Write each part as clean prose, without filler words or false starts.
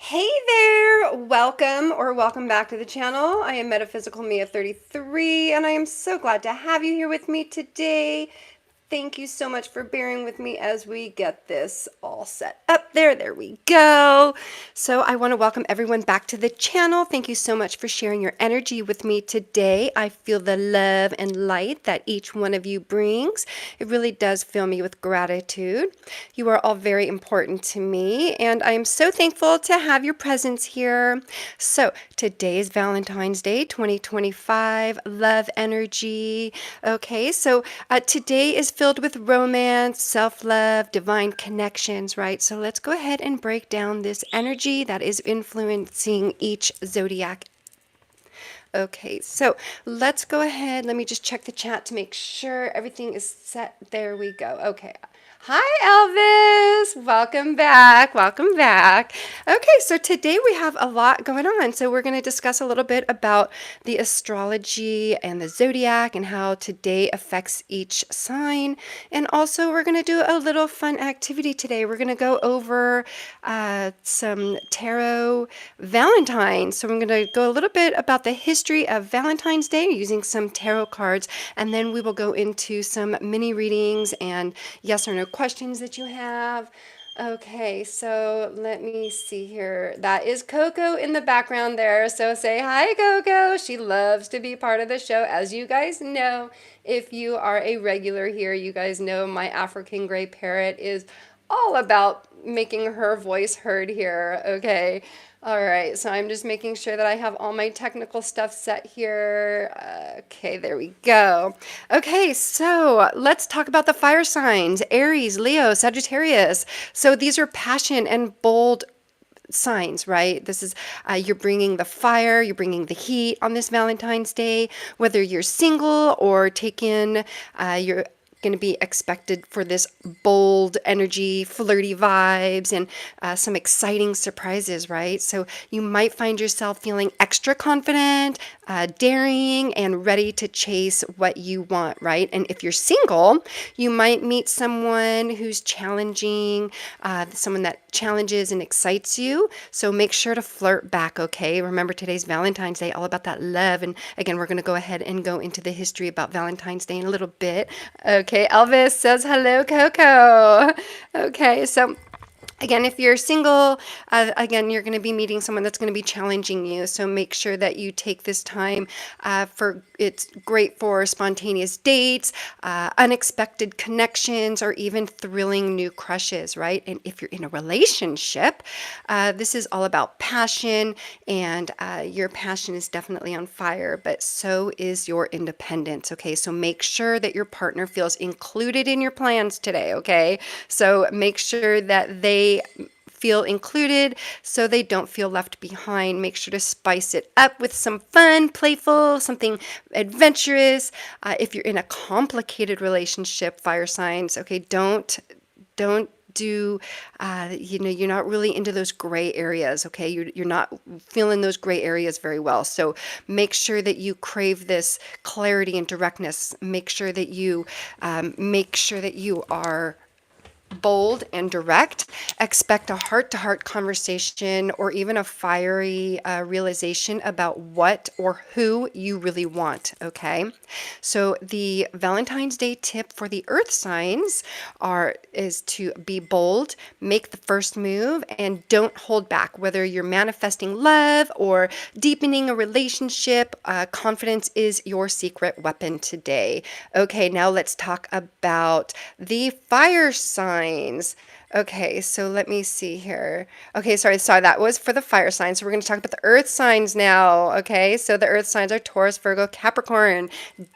Hey there! Welcome back to the channel. I am Metaphysical Mia 33, and I am so glad to have you here with me today. Thank you so much for bearing with me as we get this all set up there. There we go. So I want to welcome everyone back to the channel. Thank you so much for sharing your energy with me today. I feel the love and light that each one of you brings. It really does fill me with gratitude. You are all very important to me, and I am so thankful to have your presence here. So today is Valentine's Day 2025, love energy. Okay, so today is filled with romance, self love, divine connections, right? So let's go ahead and break down this energy that is influencing each zodiac. Okay, so let's go ahead. Let me just check the chat to make sure everything is set. There we go. Okay. Hi, Elvis. Welcome back. Welcome back. Okay, so today we have a lot going on. So we're going to discuss a little bit about the astrology and the zodiac and how today affects each sign. And also, we're going to do a little fun activity today. We're going to go over some tarot Valentine's. So, we're going to go a little bit about the history of Valentine's Day using some tarot cards, and then we will go into some mini readings and yes or no questions that you have. Okay, so let me see here. That is Coco in the background there. So say hi, Coco. She loves to be part of the show, as you guys know. If you are a regular here, you guys know my African gray parrot is all about making her voice heard here. Okay. All right, so I'm just making sure that I have all my technical stuff set here. Okay, there we go. Okay, so let's talk about the fire signs: Aries, Leo, Sagittarius. So these are passion and bold signs, right? This is you're bringing the fire, you're bringing the heat on this Valentine's Day, whether you're single or taken, you're going to be expected for this bold energy, flirty vibes, and some exciting surprises, right? So you might find yourself feeling extra confident, daring, and ready to chase what you want, right? And if you're single, you might meet someone who's challenging, someone that challenges and excites you. So make sure to flirt back, okay? Remember, today's Valentine's Day, all about that love. And again, we're going to go ahead and go into the history about Valentine's Day in a little bit. Okay, Elvis says hello, Coco. Okay, so again, if you're single, again, you're going to be meeting someone that's going to be challenging you. So make sure that you take this time it's great for spontaneous dates, unexpected connections, or even thrilling new crushes, right? And if you're in a relationship, this is all about passion, and your passion is definitely on fire, but so is your independence, okay? So make sure that your partner feels included in your plans today, okay? So make sure that they feel included so they don't feel left behind. Make sure to spice it up with some fun, playful, something adventurous. If you're in a complicated relationship, fire signs, okay, don't do you're not really into those gray areas, okay? You're not feeling those gray areas very well. So make sure that you crave this clarity and directness. Make sure that you are bold and direct. Expect a heart-to-heart conversation or even a fiery realization about what or who you really want, okay? So the Valentine's Day tip for the earth signs is to be bold, make the first move, and don't hold back. Whether you're manifesting love or deepening a relationship, confidence is your secret weapon today. Okay, now let's talk about the fire signs. Okay, so let me see here. Okay, sorry, that was for the fire signs. So we're going to talk about the earth signs now. Okay, so the earth signs are Taurus, Virgo, Capricorn.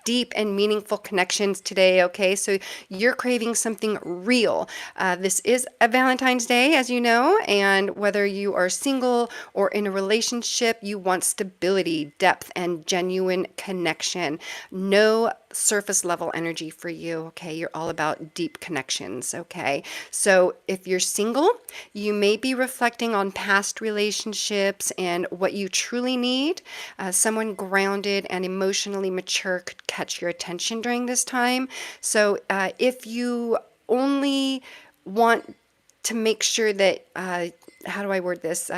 Deep and meaningful connections today. Okay, so you're craving something real. This is a Valentine's Day, as you know, and whether you are single or in a relationship, you want stability, depth, and genuine connection. No surface level energy for you, okay? You're all about deep connections, okay? So if you're single, you may be reflecting on past relationships and what you truly need. Someone grounded and emotionally mature could catch your attention during this time. So if you only want to make sure that, how do I word this?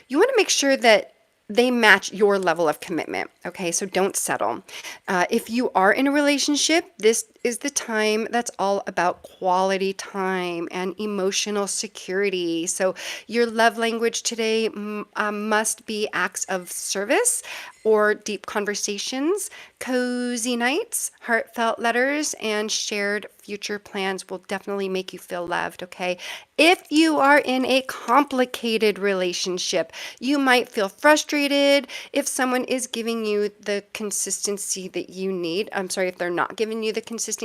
You want to make sure that they match your level of commitment. Okay, so don't settle. If you are in a relationship, this is the time that's all about quality time and emotional security. So your love language today must be acts of service or deep conversations, cozy nights, heartfelt letters, and shared future plans will definitely make you feel loved, okay? If you are in a complicated relationship, you might feel frustrated if someone is giving you the consistency that you need. I'm sorry, if they're not giving you the consistency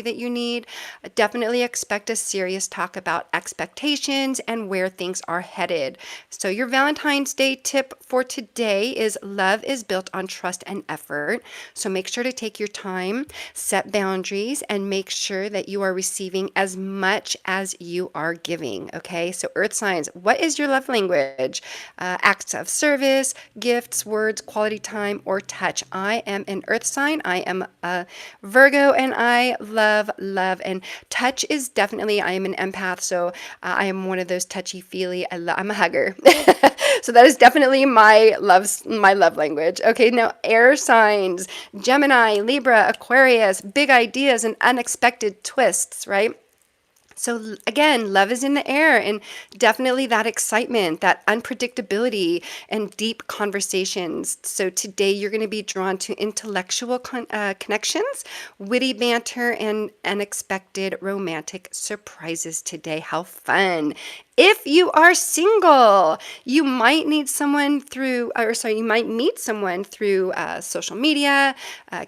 that you need. Definitely expect a serious talk about expectations and where things are headed. So, your Valentine's Day tip for today is love is built on trust and effort. So, make sure to take your time, set boundaries, and make sure that you are receiving as much as you are giving. Okay, so earth signs, what is your love language? Acts of service, gifts, words, quality time, or touch. I am an earth sign. I am a Virgo, and I love love. And touch is definitely, I am an empath, so I am one of those touchy feely. I'm a hugger. So that is definitely my love language. Okay, now air signs, Gemini, Libra, Aquarius, big ideas and unexpected twists, right? So again, love is in the air, and definitely that excitement, that unpredictability, and deep conversations. So today you're going to be drawn to intellectual connections, witty banter, and unexpected romantic surprises today. How fun! If you are single, you might need someone through, or sorry, you might meet someone through social media,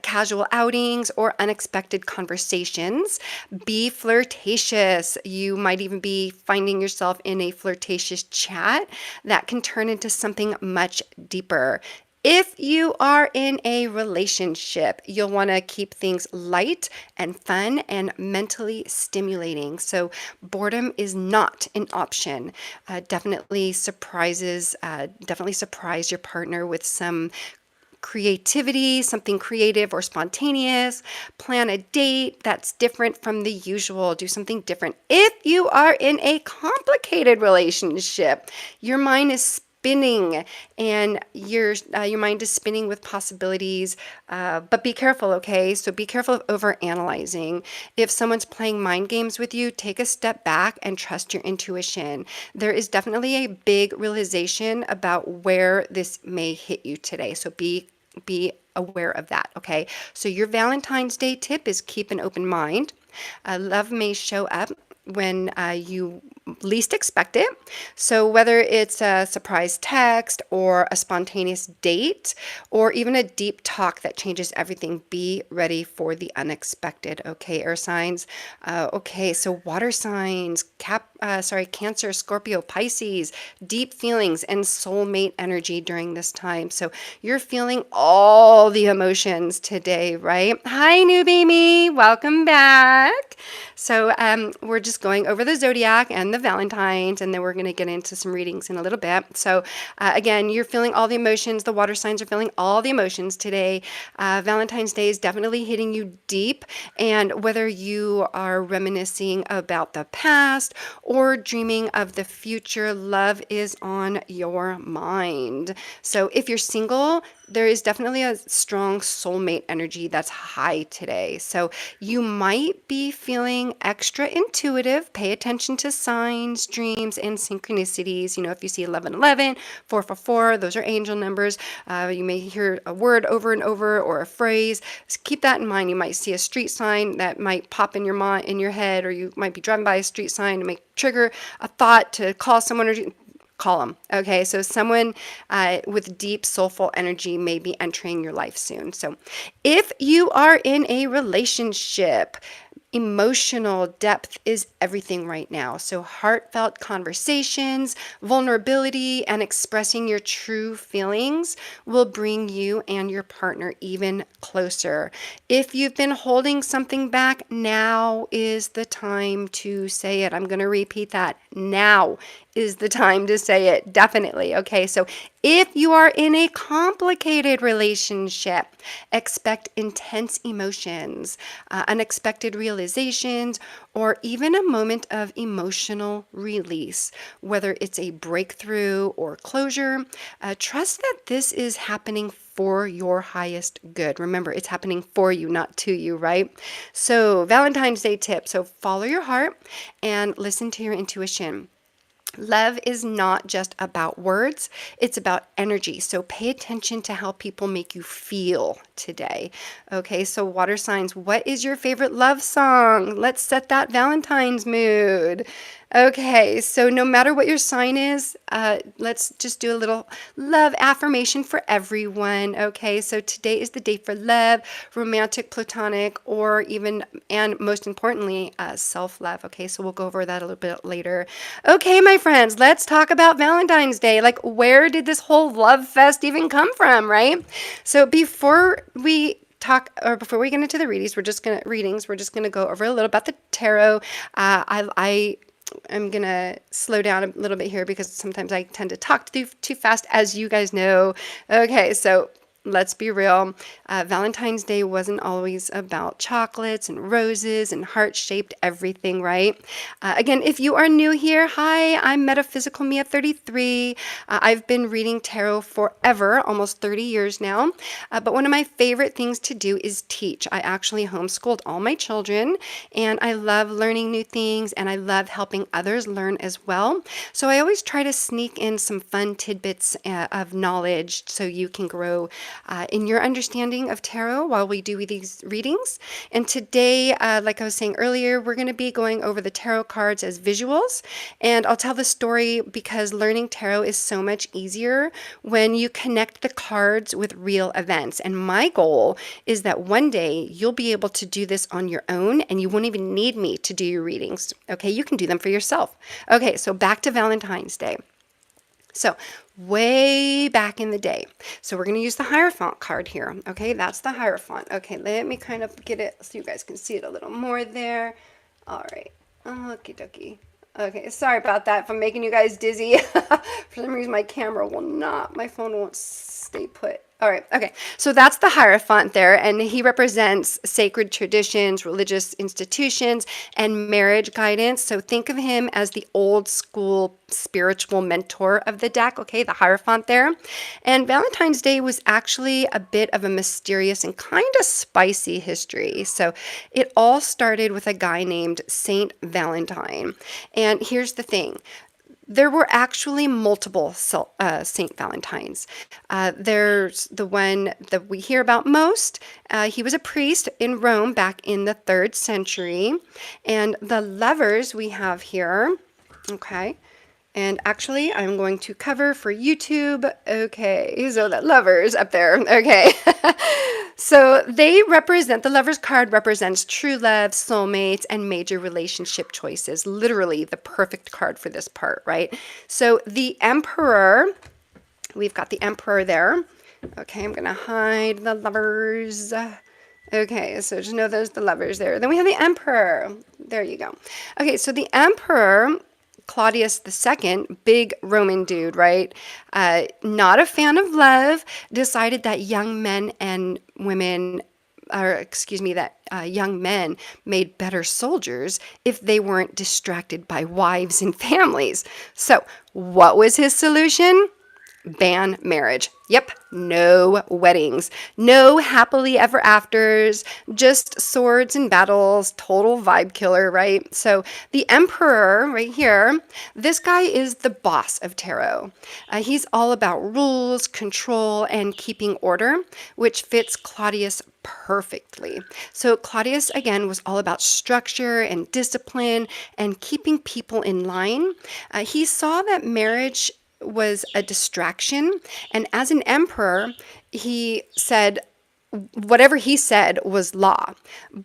casual outings, or unexpected conversations. Be flirtatious. You might even be finding yourself in a flirtatious chat that can turn into something much deeper. If you are in a relationship, you'll want to keep things light and fun and mentally stimulating. So, boredom is not an option. Definitely surprise your partner with some creativity, something creative or spontaneous. Plan a date that's different from the usual. Do something different. If you are in a complicated relationship, your mind is spinning, and your mind is spinning with possibilities, but be careful, okay? So be careful of over analyzing. If someone's playing mind games with you, take a step back and trust your intuition. There is definitely a big realization about where this may hit you today, so be aware of that, okay? So your Valentine's Day tip is keep an open mind. Love may show up when you least expect it. So whether it's a surprise text or a spontaneous date or even a deep talk that changes everything, be ready for the unexpected. Okay, air signs. Okay, so water signs, Cancer, Scorpio, Pisces, deep feelings and soulmate energy during this time. So you're feeling all the emotions today, right? Hi, new baby. Welcome back. So we're just going over the zodiac and the Valentines, and then we're going to get into some readings in a little bit. So again, you're feeling all the emotions. The water signs are feeling all the emotions today. Valentine's Day is definitely hitting you deep, and whether you are reminiscing about the past or dreaming of the future, love is on your mind. So if you're single, there is definitely a strong soulmate energy that's high today. So you might be feeling extra intuitive. Pay attention to signs, dreams, and synchronicities. You know, if you see 1111, 444, those are angel numbers. You may hear a word over and over or a phrase. Just keep that in mind. You might see a street sign that might pop in your mind, in your head, or you might be driving by a street sign and may trigger a thought to call someone or call them. Okay, so someone with deep soulful energy may be entering your life soon. So if you are in a relationship, emotional depth is everything right now. So heartfelt conversations, vulnerability, and expressing your true feelings will bring you and your partner even closer. If you've been holding something back, now is the time to say it. I'm going to repeat that. Now is the time to say it, definitely. Okay, so if you are in a complicated relationship, expect intense emotions, unexpected realizations, or even a moment of emotional release, whether it's a breakthrough or closure. Trust that this is happening for your highest good. Remember, it's happening for you, not to you, right? So, Valentine's Day tip. So, follow your heart and listen to your intuition. Love is not just about words, it's about energy. So pay attention to how people make you feel today. Okay, so water signs, what is your favorite love song? Let's set that Valentine's mood. Okay, so no matter what your sign is, let's just do a little love affirmation for everyone. Okay, so today is the day for love, romantic, platonic, or even, and most importantly, self-love. Okay, so we'll go over that a little bit later. Okay, my friends, let's talk about Valentine's Day. Like, where did this whole love fest even come from, right? So before we before we get into the readings, we're just gonna go over a little about the tarot. I'm going to slow down a little bit here because sometimes I tend to talk too fast, as you guys know. Okay, so let's be real. Valentine's Day wasn't always about chocolates and roses and heart-shaped everything, right? Again, if you are new here, hi, I'm Metaphysical Mia 33. I've been reading tarot forever, almost 30 years now. But one of my favorite things to do is teach. I actually homeschooled all my children, and I love learning new things, and I love helping others learn as well. So I always try to sneak in some fun tidbits of knowledge so you can grow in your understanding of tarot while we do these readings. And today, like I was saying earlier, we're going to be going over the tarot cards as visuals. And I'll tell the story because learning tarot is so much easier when you connect the cards with real events. And my goal is that one day you'll be able to do this on your own and you won't even need me to do your readings. Okay, you can do them for yourself. Okay, so back to Valentine's Day. So way back in the day. So we're going to use the Hierophant card here. Okay, that's the Hierophant. Okay, let me kind of get it so you guys can see it a little more there. All right. Okie dokie. Okay, sorry about that if I'm making you guys dizzy. For some reason my phone won't stay put. All right, okay, so that's the Hierophant there, and he represents sacred traditions, religious institutions, and marriage guidance. So think of him as the old school spiritual mentor of the deck, okay, the Hierophant there. And Valentine's Day was actually a bit of a mysterious and kind of spicy history. So it all started with a guy named Saint Valentine. And here's the thing. There were actually multiple Saint Valentines. There's the one that we hear about most. He was a priest in Rome back in the 3rd century. And the lovers we have here, okay, and actually I'm going to cover for YouTube. Okay, so that lovers up there, okay. So the Lover's card represents true love, soulmates, and major relationship choices. Literally the perfect card for this part, right? So the Emperor, we've got the Emperor there. Okay, I'm going to hide the lovers. Okay, so just know there's the lovers there. Then we have the Emperor. There you go. Okay, so the Emperor, Claudius II, big Roman dude, right? Not a fan of love, decided that young men and women, that young men made better soldiers if they weren't distracted by wives and families. So what was his solution? Ban marriage. Yep, no weddings, no happily ever afters, just swords and battles, total vibe killer, right? So the Emperor right here, this guy is the boss of tarot. He's all about rules, control, and keeping order, which fits Claudius perfectly. So Claudius, again, was all about structure and discipline and keeping people in line. He saw that marriage was a distraction, and as an emperor, he said whatever he said was law.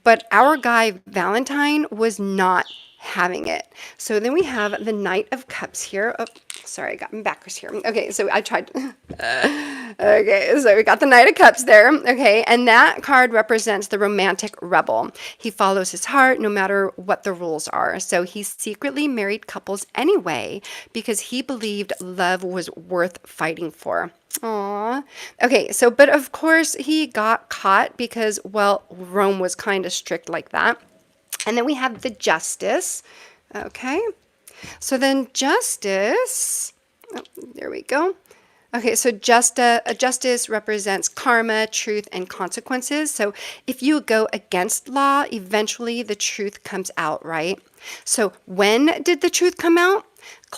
But our guy Valentine was not having it. So then we have the Knight of Cups here. Oh, sorry, I got me backwards here. Okay, so I tried. Okay, so we got the Knight of Cups there. Okay, and that card represents the romantic rebel. He follows his heart no matter what the rules are. So he secretly married couples anyway because he believed love was worth fighting for. Aw. Okay, so, but of course he got caught because, well, Rome was kind of strict like that. And then we have the Justice. Okay, so then Justice, oh, there we go. Okay, so justice represents karma, truth, and consequences. So if you go against law, eventually the truth comes out, right? So when did the truth come out?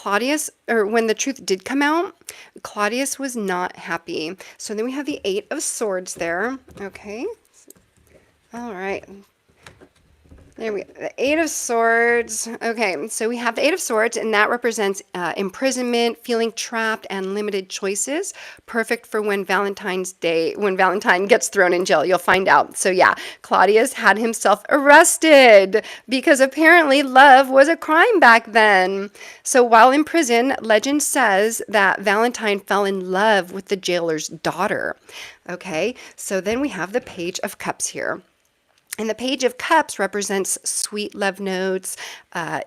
When the truth did come out, Claudius was not happy. So then we have the Eight of Swords there. Okay. All right. There we go. The Eight of Swords. Okay, so we have the Eight of Swords, and that represents imprisonment, feeling trapped, and limited choices. Perfect for when Valentine gets thrown in jail. You'll find out. So yeah, Claudius had himself arrested because apparently love was a crime back then. So while in prison, legend says that Valentine fell in love with the jailer's daughter. Okay, so then we have the Page of Cups here. And the Page of Cups represents sweet love notes,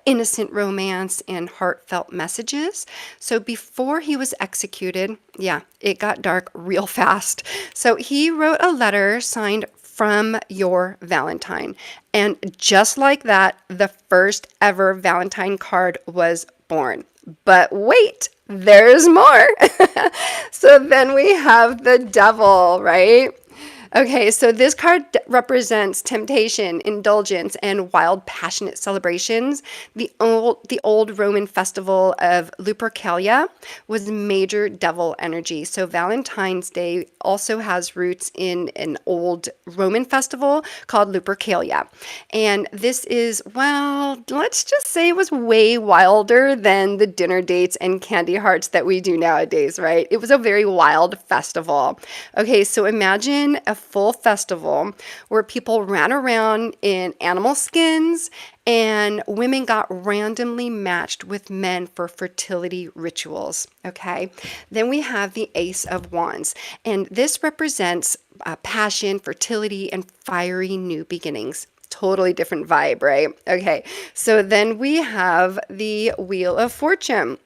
innocent romance, and heartfelt messages. So before he was executed, yeah, it got dark real fast. So he wrote a letter signed from your Valentine. And just like that, the first ever Valentine card was born. But wait, there's more. So then we have the Devil, right? Okay, so this card represents temptation, indulgence, and wild, passionate celebrations. The old Roman festival of Lupercalia was major devil energy. So Valentine's Day also has roots in an old Roman festival called Lupercalia. And this is, well, let's just say it was way wilder than the dinner dates and candy hearts that we do nowadays, right? It was a very wild festival. Okay, so imagine a full festival where people ran around in animal skins and women got randomly matched with men for fertility rituals. Okay, then we have the Ace of Wands, and this represents passion, fertility, and fiery new beginnings. Totally different vibe, right? Okay, so then we have the Wheel of Fortune.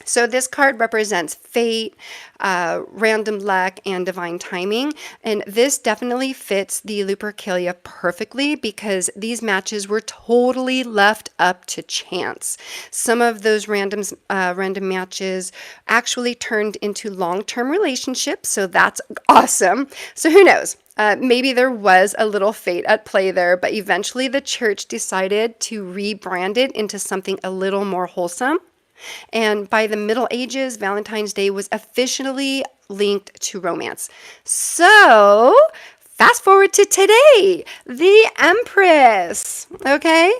So this card represents fate, random luck, and divine timing. And this definitely fits the Lupercalia perfectly because these matches were totally left up to chance. Some of those random matches actually turned into long-term relationships, so that's awesome. So who knows? Maybe there was a little fate at play there, but eventually the church decided to rebrand it into something a little more wholesome. And by the Middle Ages, Valentine's Day was officially linked to romance. So, fast forward to today, the Empress, okay?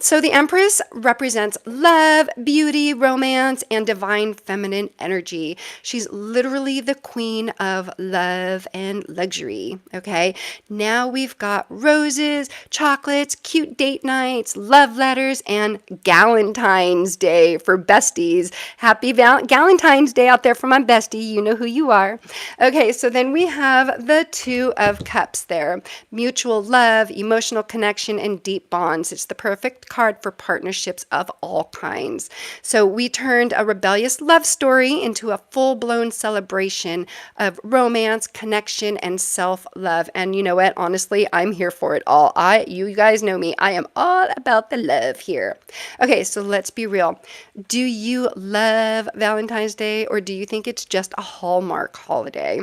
So the Empress represents love, beauty, romance, and divine feminine energy. She's literally the queen of love and luxury, okay? Now we've got roses, chocolates, cute date nights, love letters, and Galentine's Day for besties. Happy Galentine's Day out there for my bestie. You know who you are. Okay, so then we have the Two of Cups there. Mutual love, emotional connection, and deep bonds. It's the perfect card for partnerships of all kinds. So we turned a rebellious love story into a full-blown celebration of romance, connection, and self-love. And you know what? Honestly, I'm here for it all. You guys know me. I am all about the love here. Okay, so let's be real. Do you love Valentine's Day, or do you think it's just a Hallmark holiday?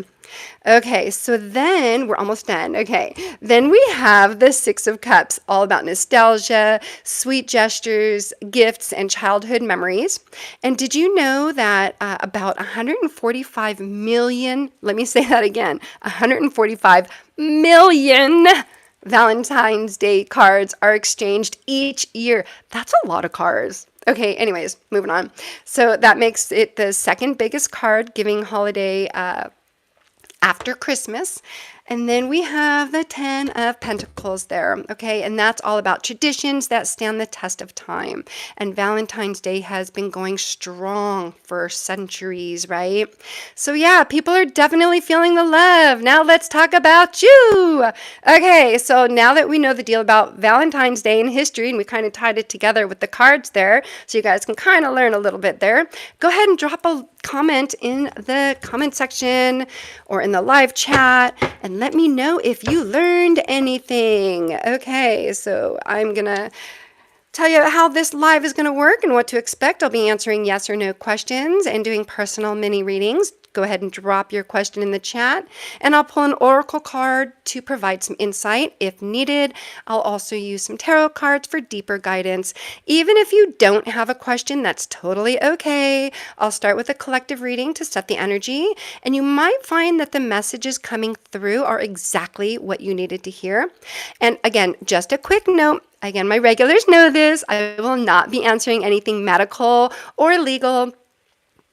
Okay, so then we're almost done. Okay, then we have the Six of Cups, all about nostalgia, sweet gestures, gifts, and childhood memories. And did you know that about 145 million, let me say that again, 145 million Valentine's Day cards are exchanged each year? That's a lot of cards. Okay, anyways, moving on. So that makes it the second biggest card giving holiday after Christmas. And then we have the 10 of Pentacles there, okay? And that's all about traditions that stand the test of time. And Valentine's Day has been going strong for centuries, right? So yeah, people are definitely feeling the love. Now let's talk about you. Okay, so now that we know the deal about Valentine's Day in history, and we kind of tied it together with the cards there, so you guys can kind of learn a little bit there, go ahead and drop a comment in the comment section or in the live chat and let me know if you learned anything. Okay, so I'm gonna tell you how this live is going to work and what to expect. I'll be answering yes or no questions and doing personal mini readings. Go ahead and drop your question in the chat, and I'll pull an oracle card to provide some insight if needed. I'll also use some tarot cards for deeper guidance. Even if you don't have a question, that's totally okay. I'll start with a collective reading to set the energy, and you might find that the messages coming through are exactly what you needed to hear. And again, just a quick note. Again, my regulars know this. I will not be answering anything medical or legal.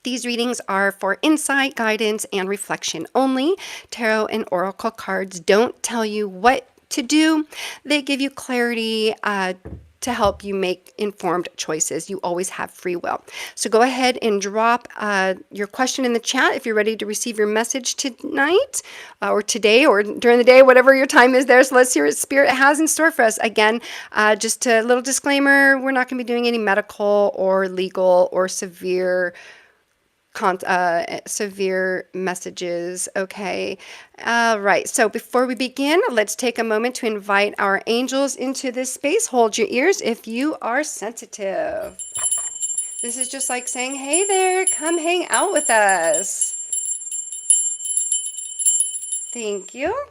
These readings are for insight, guidance, and reflection only. Tarot and oracle cards don't tell you what to do. They give you clarity to help you make informed choices. You always have free will. So go ahead and drop your question in the chat if you're ready to receive your message tonight or today or during the day, whatever your time is there. So let's see what Spirit has in store for us. Again, just a little disclaimer, we're not going to be doing any medical or legal or severe messages. Okay. All right. So before we begin, let's take a moment to invite our angels into this space. Hold your ears if you are sensitive. This is just like saying, hey there, come hang out with us. Thank you.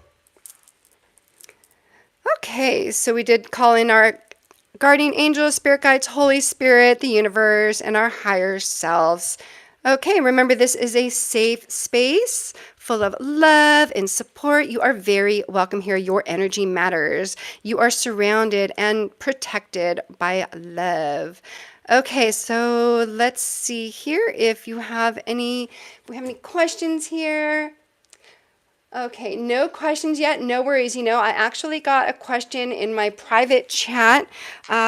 Okay. So we did call in our guardian angels, spirit guides, Holy Spirit, the universe, and our higher selves. Okay, remember this is a safe space full of love and support. You are very welcome here. Your energy matters. You are surrounded and protected by love. Okay, so let's see here if you have any, we have any questions here. Okay, no questions yet. No worries. You know, I actually got a question in my private chat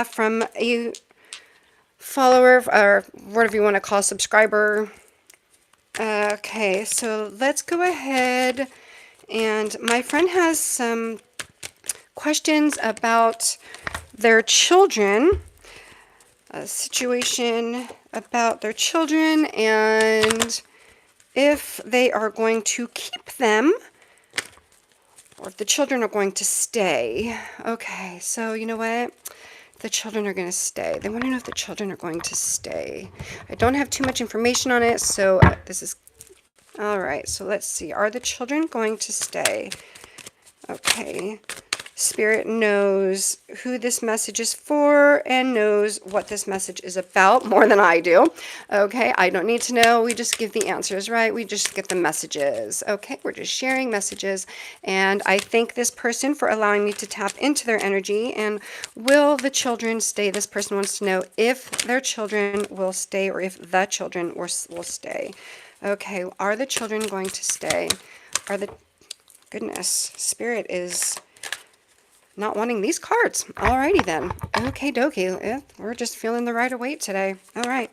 from a follower or whatever you want to call subscriber. Okay, so let's go ahead, and my friend has some questions about their children, a situation about their children and if they are going to keep them or if the children are going to stay. Okay, so you know what? The children are going to stay. They want to know if the children are going to stay. I don't have too much information on it, so this is... All right, so let's see. Are the children going to stay? Okay. Spirit knows who this message is for and knows what this message is about more than I do. Okay, I don't need to know. We just give the answers, right? We just get the messages. Okay, we're just sharing messages. And I thank this person for allowing me to tap into their energy. And will the children stay? This person wants to know if their children will stay or if the children will stay. Okay, are the children going to stay? Are the... Goodness, Spirit is... not wanting these cards. Alrighty then. Okay, dokie. Yeah, we're just feeling the rider weight today. All right.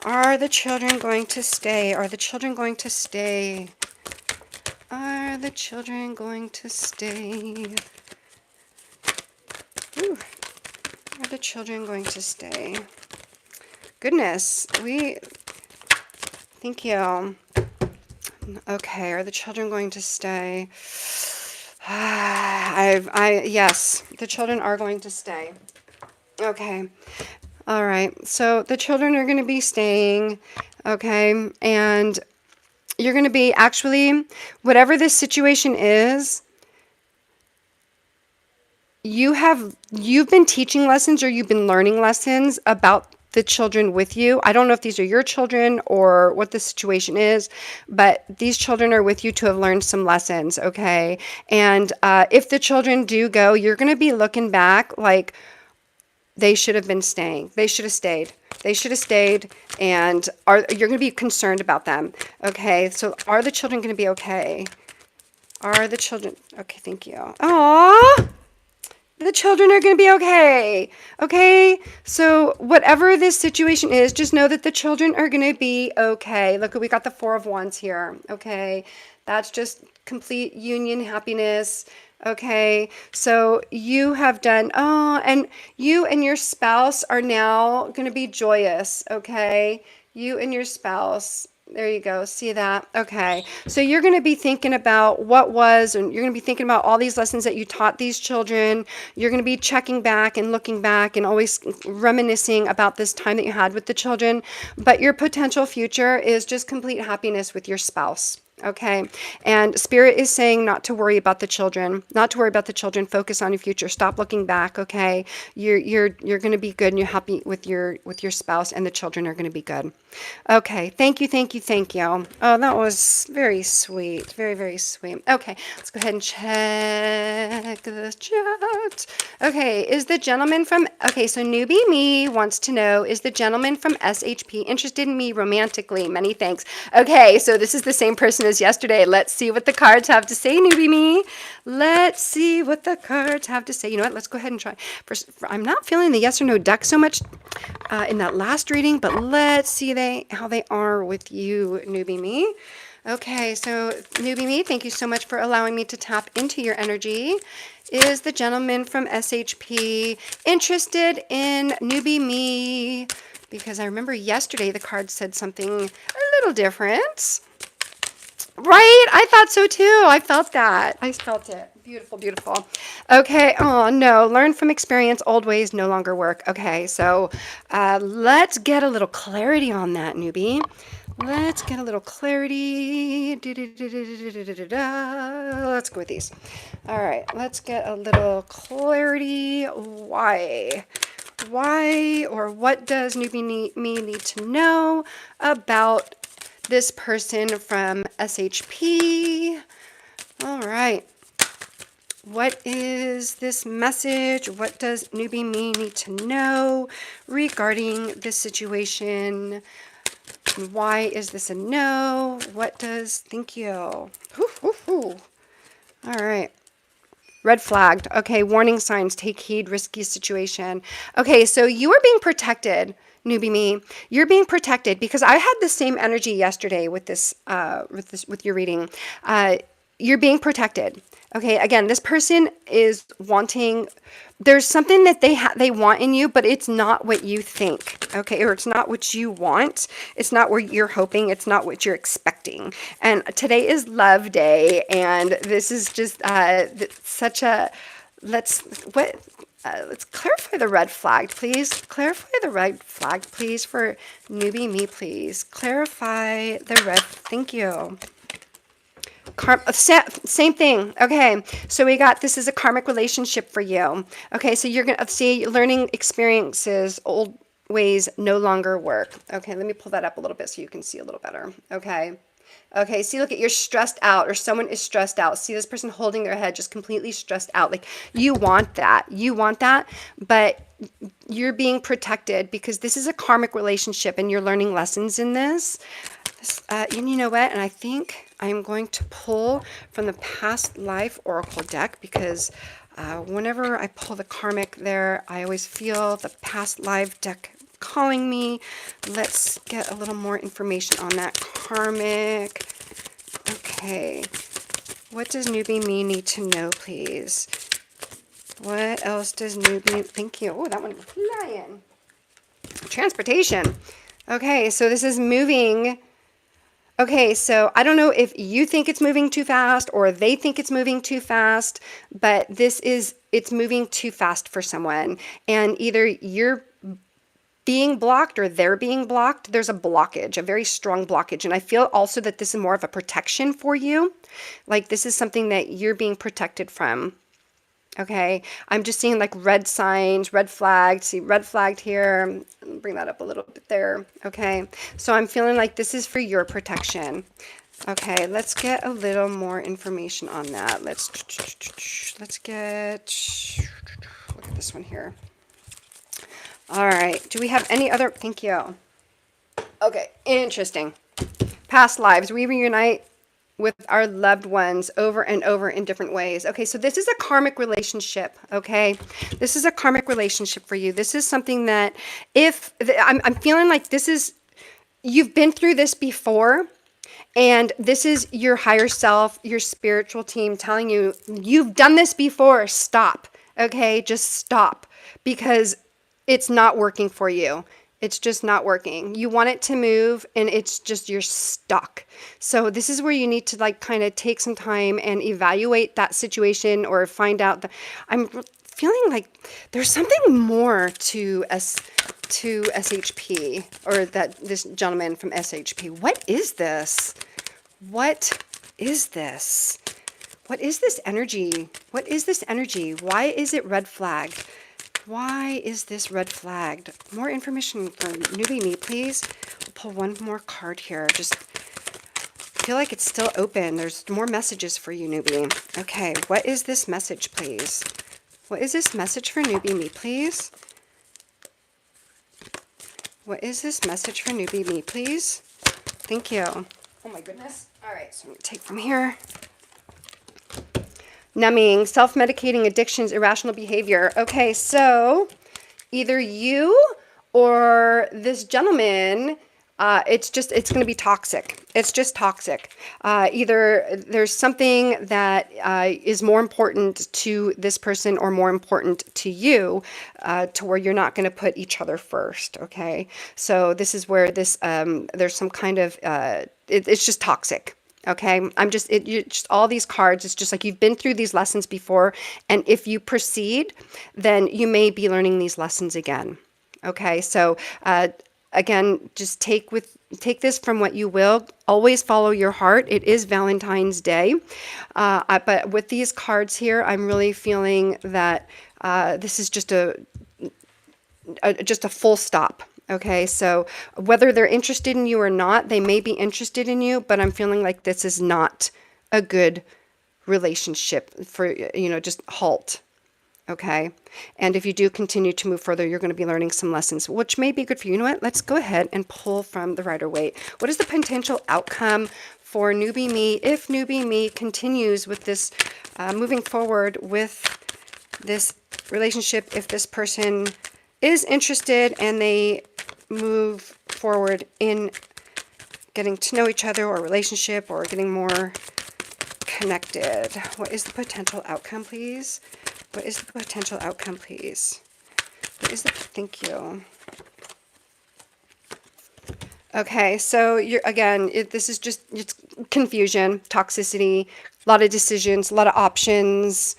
Are the children going to stay? Are the children going to stay? Are the children going to stay? Ooh. Are the children going to stay? Goodness. Thank you. Okay. Are the children going to stay? Yes, the children are going to stay. Okay. All right. So the children are going to be staying. Okay. And you're going to be actually, whatever this situation is, you've been teaching lessons or you've been learning lessons about the children with you. I don't know if these are your children or what the situation is, but these children are with you to have learned some lessons, okay? And if the children do go, you're going to be looking back like they should have been staying. They should have stayed. They should have stayed, and you're going to be concerned about them, okay? So are the children going to be okay? Are the children... Okay, thank you. Aww! The children are going to be okay. Okay? So whatever this situation is, just know that the children are going to be okay. Look, we got the Four of Wands here. Okay? That's just complete union, happiness. Okay? So you have done... Oh, and you and your spouse are now going to be joyous. Okay? You and your spouse... There you go. See that? Okay. So you're going to be thinking about what was, and you're going to be thinking about all these lessons that you taught these children. You're going to be checking back and looking back and always reminiscing about this time that you had with the children. But your potential future is just complete happiness with your spouse. Okay. And Spirit is saying not to worry about the children, not to worry about the children. Focus on your future. Stop looking back. Okay. You're going to be good and you're happy with your spouse, and the children are going to be good. Okay. Thank you. Thank you. Thank you. Oh, that was very sweet. Very, very sweet. Okay. Let's go ahead and check the chat. Okay. Is the gentleman from, okay. So newbie me wants to know, is the gentleman from SHP interested in me romantically? Many thanks. Okay. So this is the same person as yesterday. Let's see what the cards have to say, newbie me. Let's see what the cards have to say. You know what? Let's go ahead and try. I'm not feeling the yes or no deck so much in that last reading, but let's see how they are with you, newbie me. Okay, so newbie me, thank you so much for allowing me to tap into your energy. Is the gentleman from SHP interested in newbie me? Because I remember yesterday the card said something a little different. Right? I thought so too. I felt that. I felt it. Beautiful, beautiful. Okay. Oh, no. Learn from experience. Old ways no longer work. Okay. So let's get a little clarity on that, newbie. Let's get a little clarity. Let's go with these. All right. Let's get a little clarity. Why? Why or what does newbie me need to know about this person from SHP? All right. What is this message? What does newbie me need to know regarding this situation? Why is this a no? What does, thank you. All right. Red flagged. Okay, warning signs, take heed, risky situation. Okay, so you are being protected, newbie me. You're being protected because I had the same energy yesterday with this, with your reading. You're being protected. Okay, again, this person is wanting, there's something that they want in you, but it's not what you think, okay, or it's not what you want. It's not what you're hoping. It's not what you're expecting. And today is Love Day, and this is just such a, let's clarify the red flag, please. Clarify the red flag, please, for newbie me, please. Clarify the red, thank you. Same thing. Okay, so we got, this is a karmic relationship for you. Okay, so you're going to see learning experiences, old ways no longer work. Okay, let me pull that up a little bit so you can see a little better. Okay. Okay, see, look at, you're stressed out, or someone is stressed out. See this person holding their head, just completely stressed out. Like, you want that. You want that, but you're being protected because this is a karmic relationship and you're learning lessons in this. And you know what? And I think I'm going to pull from the Past Life Oracle deck because whenever I pull the karmic there, I always feel the Past Life deck calling me. Let's get a little more information on that karmic. Okay. What does newbie me need to know, please? What else does newbie... Thank you. Oh, that one was flying. Transportation. Okay, so this is moving... Okay, so I don't know if you think it's moving too fast or they think it's moving too fast, but it's moving too fast for someone. And either you're being blocked or they're being blocked. There's a blockage, a very strong blockage. And I feel also that this is more of a protection for you. Like this is something that you're being protected from. Okay, I'm just seeing like red signs, red flagged. See red flagged here. Bring that up a little bit there. Okay, so I'm feeling like this is for your protection. Okay, let's get a little more information on that. Let's get, look at this one here. All right, do we have any other, thank you. Okay, interesting. Past lives, we reunite. with our loved ones over and over in different ways. Okay, so this is a karmic relationship, okay? This is a karmic relationship for you. This is something that I'm feeling like this is, you've been through this before, and this is your higher self, your spiritual team telling you, you've done this before, stop, okay? Just stop, because it's not working for you. It's just not working. You want it to move and it's just, you're stuck. So this is where you need to like kind of take some time and evaluate that situation, or find out that I'm feeling like there's something more to SHP, or that this gentleman from SHP. What is this? What is this? What is this energy? What is this energy? Why is it red flagged? Why is this red flagged? More information for newbie me, please. We'll pull one more card here. Just feel like it's still open. There's more messages for you, newbie. Okay, what is this message, please? What is this message for newbie me, please? What is this message for newbie me, please? Thank you. Oh my goodness. All right, so I'm going to take from here. Numbing, self-medicating, addictions, irrational behavior. Okay, so either you or this gentleman, it's going to be toxic. It's just toxic. Either there's something that is more important to this person or more important to you, to where you're not going to put each other first. Okay, so this is where this there's some kind of it's just toxic. Okay, just all these cards, it's just like you've been through these lessons before, and if you proceed, then you may be learning these lessons again. Okay, so again, just take this from what you will. Always follow your heart. It is Valentine's Day, but with these cards here, I'm really feeling that this is just a full stop. Okay, so whether they're interested in you or not, they may be interested in you, but I'm feeling like this is not a good relationship for, just halt. Okay, and if you do continue to move further, you're going to be learning some lessons, which may be good for you. You know what? Let's go ahead and pull from the Rider-Waite. What is the potential outcome for newbie me if newbie me continues with this, moving forward with this relationship, if this person is interested and they move forward in getting to know each other, or relationship, or getting more connected? What is the potential outcome, please? What is the potential outcome, please? Thank you. Okay, so this is just, it's confusion, toxicity, a lot of decisions, a lot of options.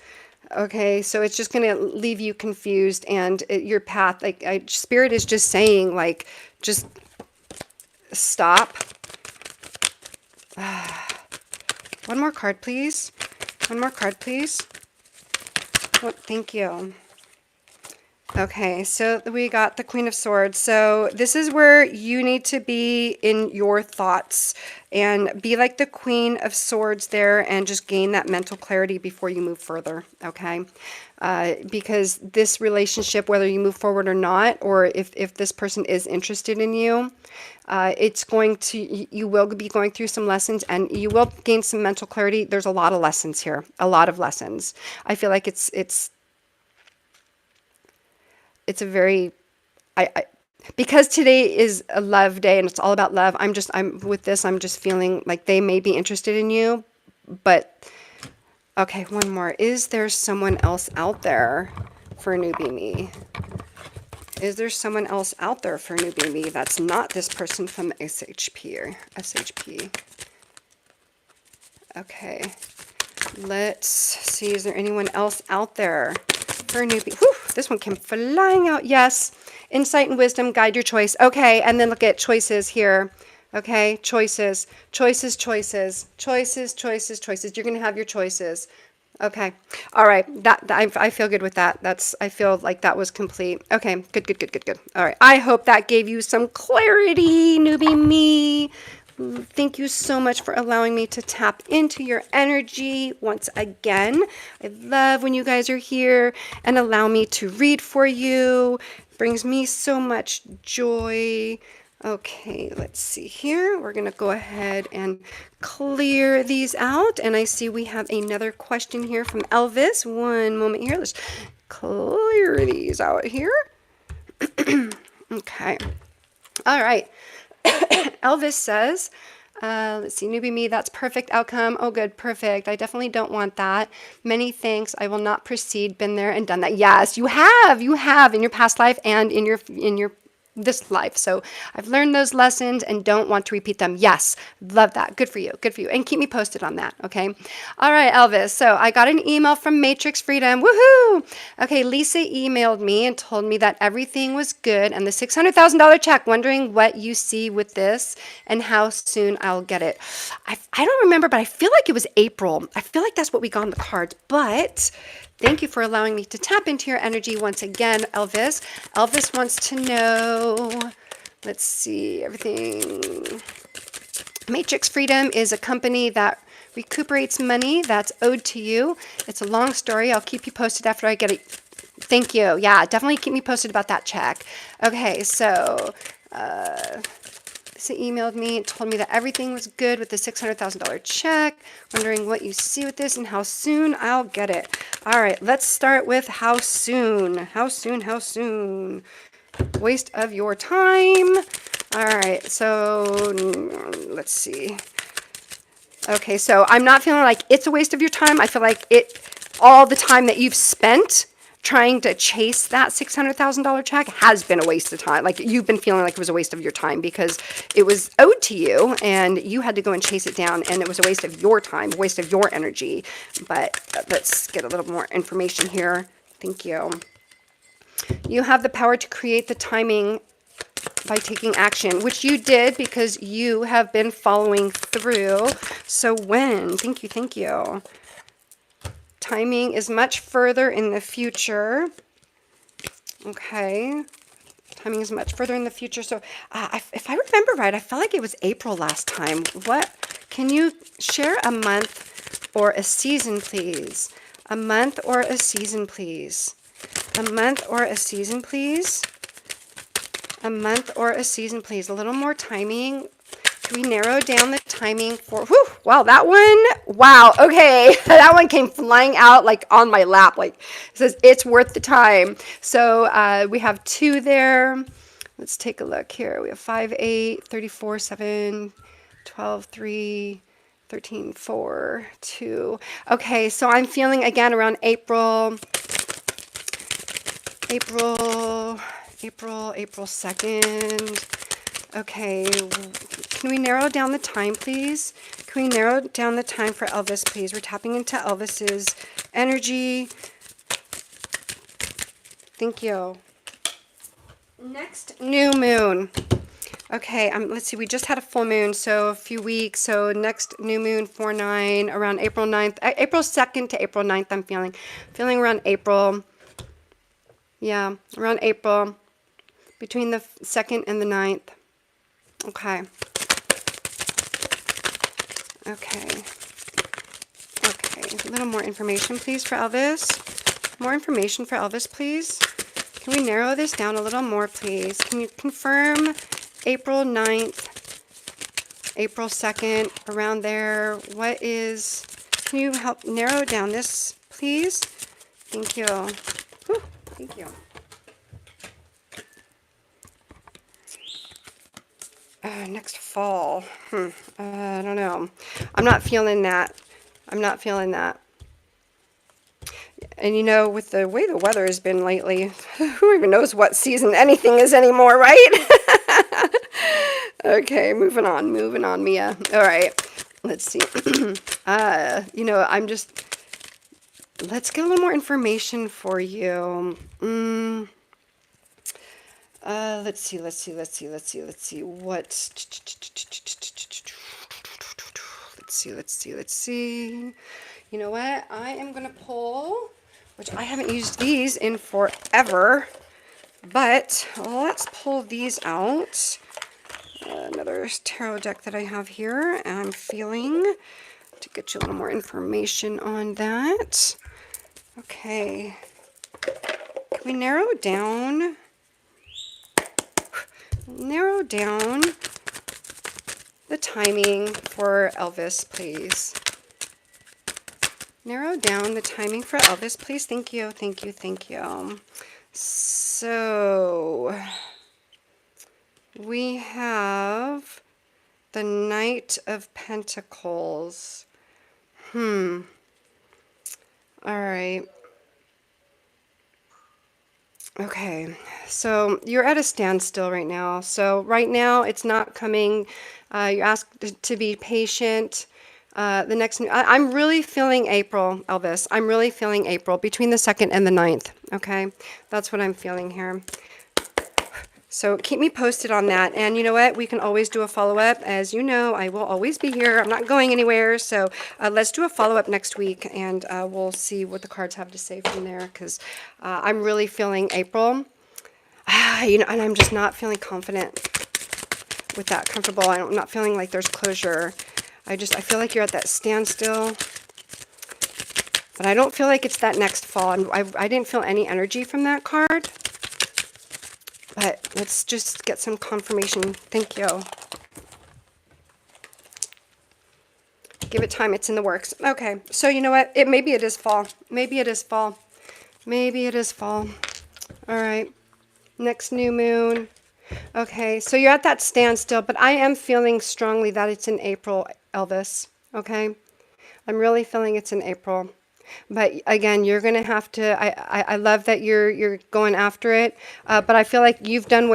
Okay, so it's just going to leave you confused, and your path, Spirit is just saying, like, just stop. One more card, please. One more card, please. Oh, thank you. Okay, so we got the Queen of Swords. So this is where you need to be in your thoughts and be like the Queen of Swords there, and just gain that mental clarity before you move further, okay? Because this relationship, whether you move forward or not, or if this person is interested in you, you will be going through some lessons, and you will gain some mental clarity. There's a lot of lessons here, a lot of lessons. I feel like it's a very, because today is a love day and it's all about love. I'm just feeling like they may be interested in you, but okay, one more. Is there someone else out there for newbie me? Is there someone else out there for newbie me that's not this person from SHP or SHP? Okay, let's see. Is there anyone else out there for newbie? Whew, this one came flying out. Yes. Insight and wisdom, guide your choice. Okay, and then look at choices here. Okay, choices. You're going to have your choices. Okay. All right. I feel good with that. I feel like that was complete. Okay. Good. All right. I hope that gave you some clarity, newbie me. Thank you so much for allowing me to tap into your energy once again. I love when you guys are here and allow me to read for you. It brings me so much joy. Okay, let's see here. We're going to go ahead and clear these out. And I see we have another question here from Elvis. One moment here. Let's clear these out here. Okay. All right. Elvis says, let's see, newbie me, that's perfect outcome. Oh, good, perfect. I definitely don't want that. Many thanks. I will not proceed. Been there and done that. Yes, you have in your past life and in your this life. So I've learned those lessons and don't want to repeat them. Yes, love that. Good for you. Good for you. And keep me posted on that. Okay. All right, Elvis. So I got an email from Matrix Freedom. Woohoo. Okay. Lisa emailed me and told me that everything was good and the $600,000 check, wondering what you see with this and how soon I'll get it. I don't remember, but I feel like it was April. I feel like that's what we got on the cards, but thank you for allowing me to tap into your energy once again, Elvis. Elvis wants to know, let's see, everything. Matrix Freedom is a company that recuperates money that's owed to you. It's a long story. I'll keep you posted after I get it. Thank you. Yeah, definitely keep me posted about that check. Okay, so Lisa emailed me and told me that everything was good with the $600,000 check. Wondering what you see with this and how soon I'll get it. All right, let's start with how soon. How soon, how soon? Waste of your time. All right, so let's see. Okay, so I'm not feeling like it's a waste of your time. I feel like all the time that you've spent trying to chase that $600,000 check has been a waste of time. Like you've been feeling like it was a waste of your time because it was owed to you and you had to go and chase it down, and it was a waste of your time, a waste of your energy. But let's get a little more information here. Thank you. You have the power to create the timing by taking action, which you did because you have been following through. So when? Thank you, thank you. Timing is much further in the future. Okay. Timing is much further in the future. So if I remember right, I felt like it was April last time. What? Can you share a month or a season, please? A month or a season, please? A month or a season, please? A month or a season, please. A little more timing. Can we narrow down the timing for, whew, wow, that one, wow, okay. That one came flying out like on my lap. Like it says it's worth the time. So we have 2 there. Let's take a look here. We have 5, 8, 34, 7, 12, 3, 13, 4, 2. Okay, so I'm feeling again around April 2nd. Okay, can we narrow down the time, please? Can we narrow down the time for Elvis, please? We're tapping into Elvis's energy. Thank you. Next, new moon. Okay, let's see, we just had a full moon, so a few weeks. So next new moon, 4/9, around April 9th. April 2nd to April 9th, I'm feeling around April. Yeah, around April, between the 2nd and the 9th. Okay. Okay. A little more information, please, for Elvis. More information for Elvis, please. Can we narrow this down a little more, please? Can you confirm April 9th, April 2nd, around there? Can you help narrow down this, please? Thank you. Whew, thank you. Next fall. I don't know. I'm not feeling that. And you know, with the way the weather has been lately, who even knows what season anything is anymore, right? Okay, moving on, Mia. All right, let's see. You know, let's get a little more information for you. Let's see. Let's see. You know what? I am going to pull, which I haven't used these in forever, but let's pull these out. Another tarot deck that I have here, and I'm feeling to get you a little more information on that. Okay. Can we narrow down? Narrow down the timing for Elvis, please. Narrow down the timing for Elvis, please. Thank you, thank you, thank you. So, we have the Knight of Pentacles. All right. Okay, so you're at a standstill right now. So right now it's not coming. You're asked to be patient. The next, I'm really feeling April, Elvis. I'm really feeling April between the 2nd and the 9th. Okay, that's what I'm feeling here. So keep me posted on that. And you know what? We can always do a follow-up. As you know, I will always be here. I'm not going anywhere. So let's do a follow-up next week, and we'll see what the cards have to say from there, because I'm really feeling April. And I'm just not feeling confident with that, comfortable. I'm not feeling like there's closure. I feel like you're at that standstill. But I don't feel like it's that next fall. And I didn't feel any energy from that card. But let's just get some confirmation. Thank you. Give it time. It's in the works. Okay. So you know what? Maybe it is fall. Maybe it is fall. Maybe it is fall. All right. Next new moon. Okay. So you're at that standstill, but I am feeling strongly that it's in April, Elvis. Okay. I'm really feeling it's in April. But again, you're going to have to, I love that you're going after it. But I feel like you've done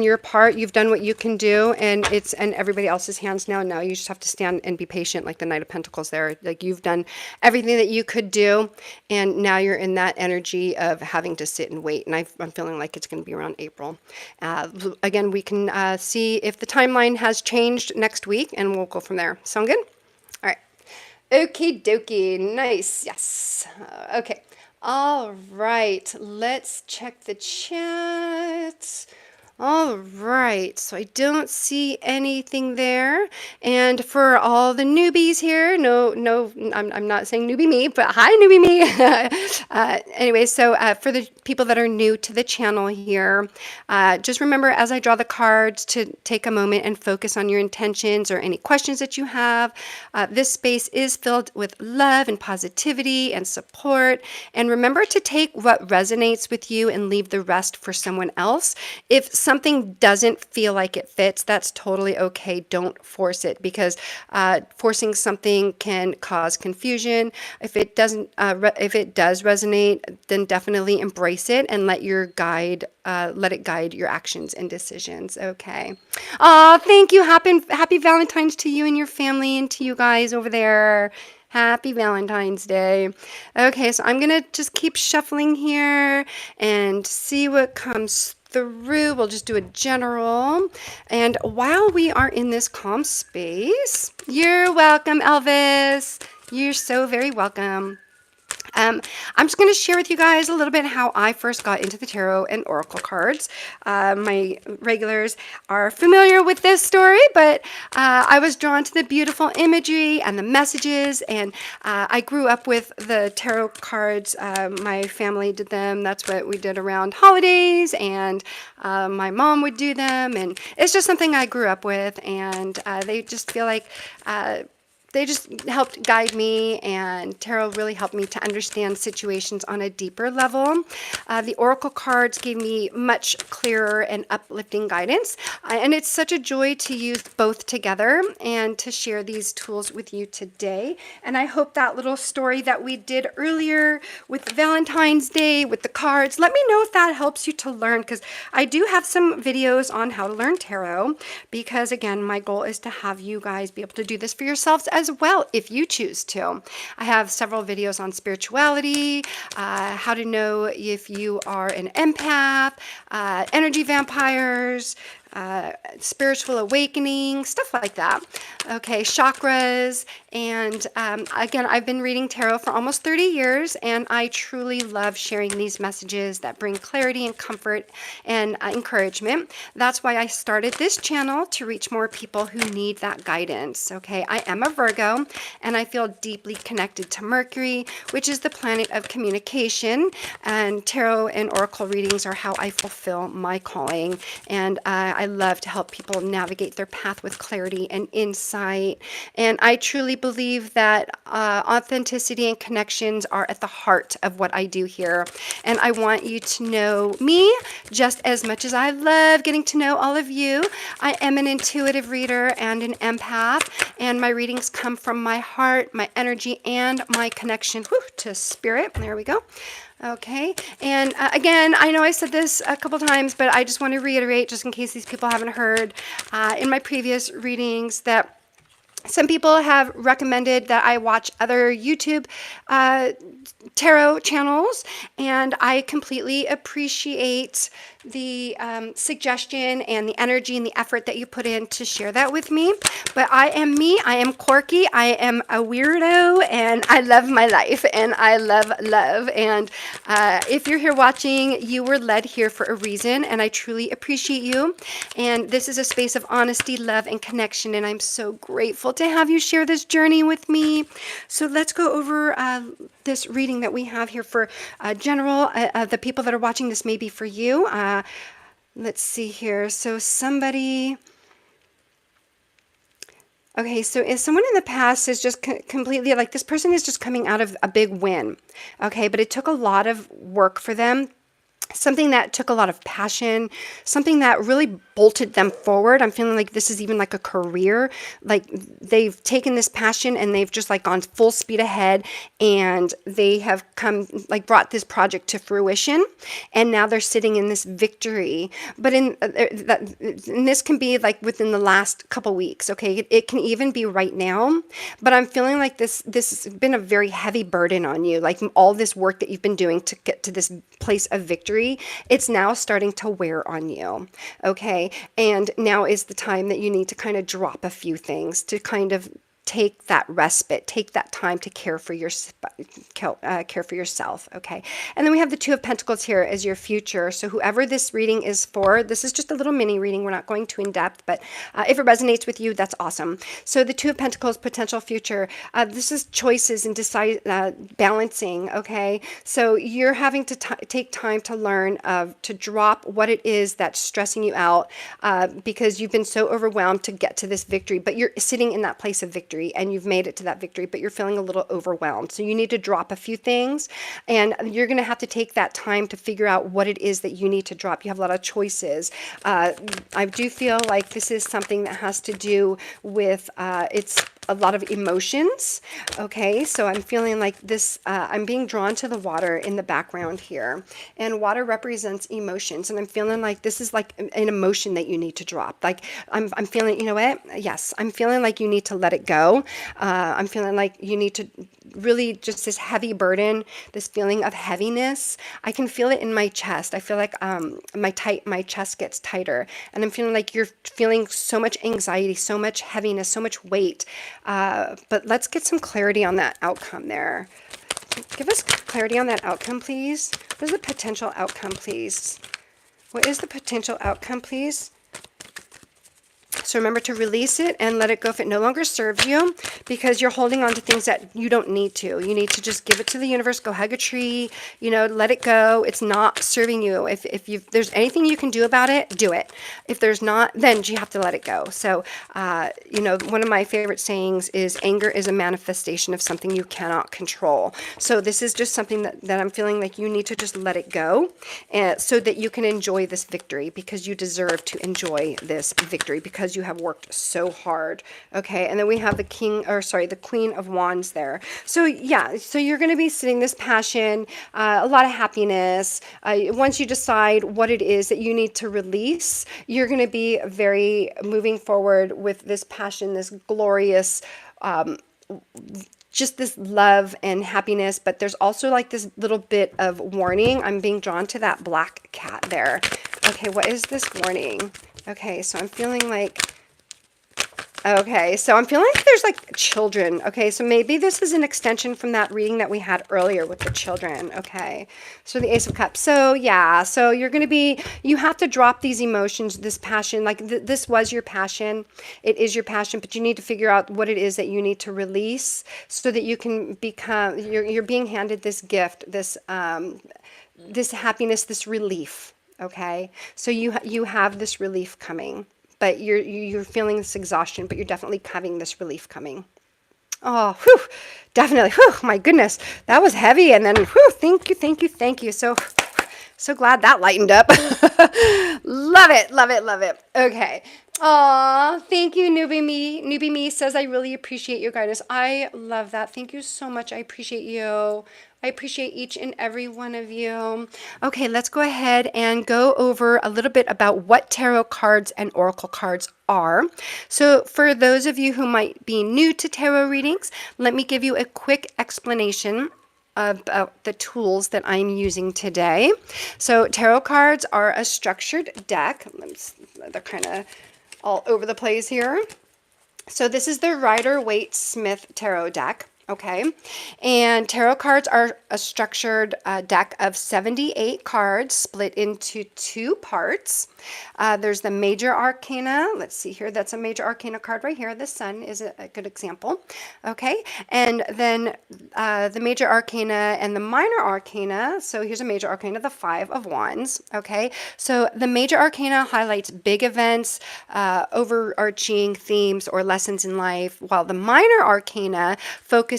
your part. You've done what you can do, and it's in everybody else's hands now. Now you just have to stand and be patient, like the Knight of Pentacles there. Like you've done everything that you could do, and now you're in that energy of having to sit and wait. And I'm feeling like it's going to be around April. Again, we can see if the timeline has changed next week, and we'll go from there. Sound good? All right. Okie dokie, nice, yes. Okay, all right, let's check the chat. All right, so I don't see anything there. And for all the newbies here, I'm not saying newbie me, but hi newbie me. Anyway, so for the people that are new to the channel here, just remember as I draw the cards to take a moment and focus on your intentions or any questions that you have. This space is filled with love and positivity and support. And remember to take what resonates with you and leave the rest for someone else. If something doesn't feel like it fits, that's totally okay. Don't force it, because forcing something can cause confusion. If it does resonate, then definitely embrace it and let it guide your actions and decisions. Okay. Oh, thank you. Happy Valentine's to you and your family, and to you guys over there. Happy Valentine's Day. Okay, so I'm going to just keep shuffling here and see what comes through. We'll just do a general. And while we are in this calm space, you're welcome, Elvis. You're so very welcome. I'm just going to share with you guys a little bit how I first got into the tarot and oracle cards. My regulars are familiar with this story, but I was drawn to the beautiful imagery and the messages, and I grew up with the tarot cards. My family did them. That's what we did around holidays, and my mom would do them, and it's just something I grew up with, and they just feel like they just helped guide me, and tarot really helped me to understand situations on a deeper level. The oracle cards gave me much clearer and uplifting guidance, and it's such a joy to use both together and to share these tools with you today. And I hope that little story that we did earlier with Valentine's Day with the cards, let me know if that helps you to learn, because I do have some videos on how to learn tarot, because again, my goal is to have you guys be able to do this for yourselves as well if you choose to. I have several videos on spirituality, how to know if you are an empath, energy vampires, spiritual awakening, stuff like that. Okay, chakras. And again, I've been reading tarot for almost 30 years, and I truly love sharing these messages that bring clarity and comfort and encouragement. That's why I started this channel, to reach more people who need that guidance. Okay, I am a Virgo, and I feel deeply connected to Mercury, which is the planet of communication, and tarot and oracle readings are how I fulfill my calling. And I love to help people navigate their path with clarity and insight. And I truly believe that authenticity and connections are at the heart of what I do here. And I want you to know me just as much as I love getting to know all of you. I am an intuitive reader and an empath, and my readings come from my heart, my energy, and my connection to spirit. There we go. Okay, and again, I know I said this a couple times, but I just want to reiterate, just in case these people haven't heard, in my previous readings, that some people have recommended that I watch other YouTube tarot channels, and I completely appreciate the suggestion and the energy and the effort that you put in to share that with me. But I am me, I am quirky, I am a weirdo, and I love my life, and I love love. And if you're here watching, you were led here for a reason, and I truly appreciate you. And this is a space of honesty, love, and connection, and I'm so grateful to have you share this journey with me. So let's go over this reading that we have here for general. The people that are watching this may be for you. Let's see here. So somebody... Okay, so if someone in the past is just completely like, this person is just coming out of a big win, okay, but it took a lot of work for them, something that took a lot of passion, something that really bolted them forward. I'm feeling like this is even like a career. Like they've taken this passion and they've just like gone full speed ahead, and they have brought this project to fruition, and now they're sitting in this victory. But and this can be like within the last couple weeks, okay? It can even be right now, but I'm feeling like this has been a very heavy burden on you, like all this work that you've been doing to get to this place of victory. It's now starting to wear on you, okay? And now is the time that you need to kind of drop a few things to kind of take that respite, take that time to care for yourself, okay? And then we have the Two of Pentacles here as your future. So whoever this reading is for, this is just a little mini reading. We're not going too in depth, but if it resonates with you, that's awesome. So the Two of Pentacles, potential future. This is choices and balancing, okay? So you're having to take time to learn to drop what it is that's stressing you out because you've been so overwhelmed to get to this victory, but you're sitting in that place of victory and you've made it to that victory, but you're feeling a little overwhelmed. So you need to drop a few things, and you're going to have to take that time to figure out what it is that you need to drop. You have a lot of choices. I do feel like this is something that has to do with, it's a lot of emotions. Okay, so I'm feeling like this, I'm being drawn to the water in the background here, and water represents emotions, and I'm feeling like this is like an emotion that you need to drop. Like I'm feeling, you know what? Yes, I'm feeling like you need to let it go. I'm feeling like you need to really just this heavy burden, this feeling of heaviness. I can feel it in my chest. I feel like my chest gets tighter, and I'm feeling like you're feeling so much anxiety, so much heaviness, so much weight. But let's get some clarity on that outcome there. Give us clarity on that outcome, please. What is the potential outcome, please? What is the potential outcome, please? So remember to release it and let it go if it no longer serves you, because you're holding on to things that you don't need to. You need to just give it to the universe, go hug a tree, you know, let it go. It's not serving you. If there's anything you can do about it, do it. If there's not, then you have to let it go. So, you know, one of my favorite sayings is anger is a manifestation of something you cannot control. So this is just something that I'm feeling like you need to just let it go so that you can enjoy this victory, because you deserve to enjoy this victory because you have worked so hard. Okay, and then we have the the Queen of Wands there. So yeah, so you're going to be sitting this passion, a lot of happiness. Once you decide what it is that you need to release, you're going to be very moving forward with this passion, this glorious, just this love and happiness. But there's also like this little bit of warning. I'm being drawn to that black cat there. Okay, what is this warning? Okay, so I'm feeling like, there's like children. Okay, so maybe this is an extension from that reading that we had earlier with the children. Okay, so the Ace of Cups. So yeah, so you have to drop these emotions, this passion. Like this was your passion. It is your passion, but you need to figure out what it is that you need to release so that you can become, you're being handed this gift, this happiness, this relief. Okay, so you have this relief coming, but you're feeling this exhaustion, but you're definitely having this relief coming. Oh, whew, definitely. Whew, my goodness, that was heavy. And then, whew, thank you, thank you, thank you. So glad that lightened up. Love it, love it, love it. Okay. Aw, thank you, Newbie Me. Newbie Me says, I really appreciate your guidance. I love that. Thank you so much. I appreciate you. I appreciate each and every one of you. Okay, let's go ahead and go over a little bit about what tarot cards and oracle cards are. So for those of you who might be new to tarot readings, let me give you a quick explanation about the tools that I'm using today. So tarot cards are a structured deck. They're kind of all over the place here. So this is the Rider-Waite-Smith tarot deck. Okay, and tarot cards are a structured deck of 78 cards split into two parts. There's the major arcana. Let's see here. That's a major arcana card right here. The sun is a good example. Okay, and then the major arcana and the minor arcana. So here's a major arcana, the Five of Wands. Okay, so the major arcana highlights big events, overarching themes or lessons in life, while the minor arcana focuses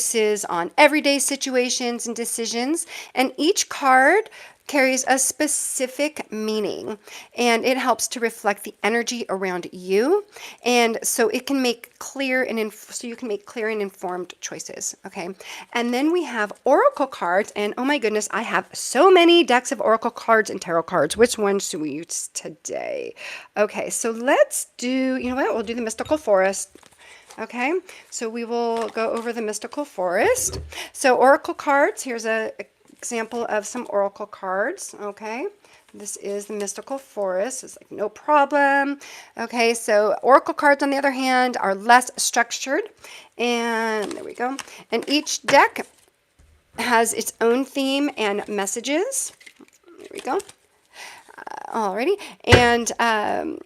on everyday situations and decisions, and each card carries a specific meaning, and it helps to reflect the energy around you, and so it can make clear and so you can make clear and informed choices. Okay, and then we have oracle cards, and oh my goodness, I have so many decks of oracle cards and tarot cards. Which ones should we use today? Okay, so let's do, you know what, we'll do the Mystical Forest. Okay, so we will go over the Mystical Forest. So oracle cards, here's an example of some oracle cards. Okay, this is the Mystical Forest. It's like no problem. Okay, so oracle cards, on the other hand, are less structured. And there we go. And each deck has its own theme and messages. There we go. Alrighty. And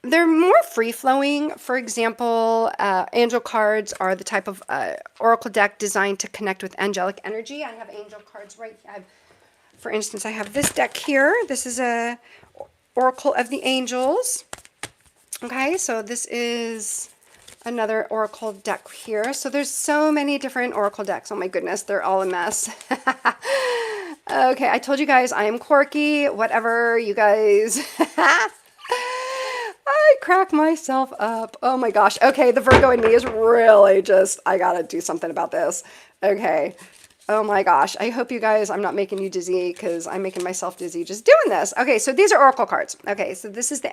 they're more free-flowing. For example, angel cards are the type of oracle deck designed to connect with angelic energy. I have angel cards right here. For instance, I have this deck here. This is a Oracle of the Angels. Okay, so this is another oracle deck here. So there's so many different oracle decks. Oh my goodness, they're all a mess. Okay, I told you guys I am quirky. Whatever, you guys. I crack myself up. Oh my gosh. Okay, the Virgo in me is really just, I gotta do something about this. Okay. Oh my gosh. I hope you guys, I'm not making you dizzy, because I'm making myself dizzy just doing this. Okay, so these are oracle cards. Okay, so this is the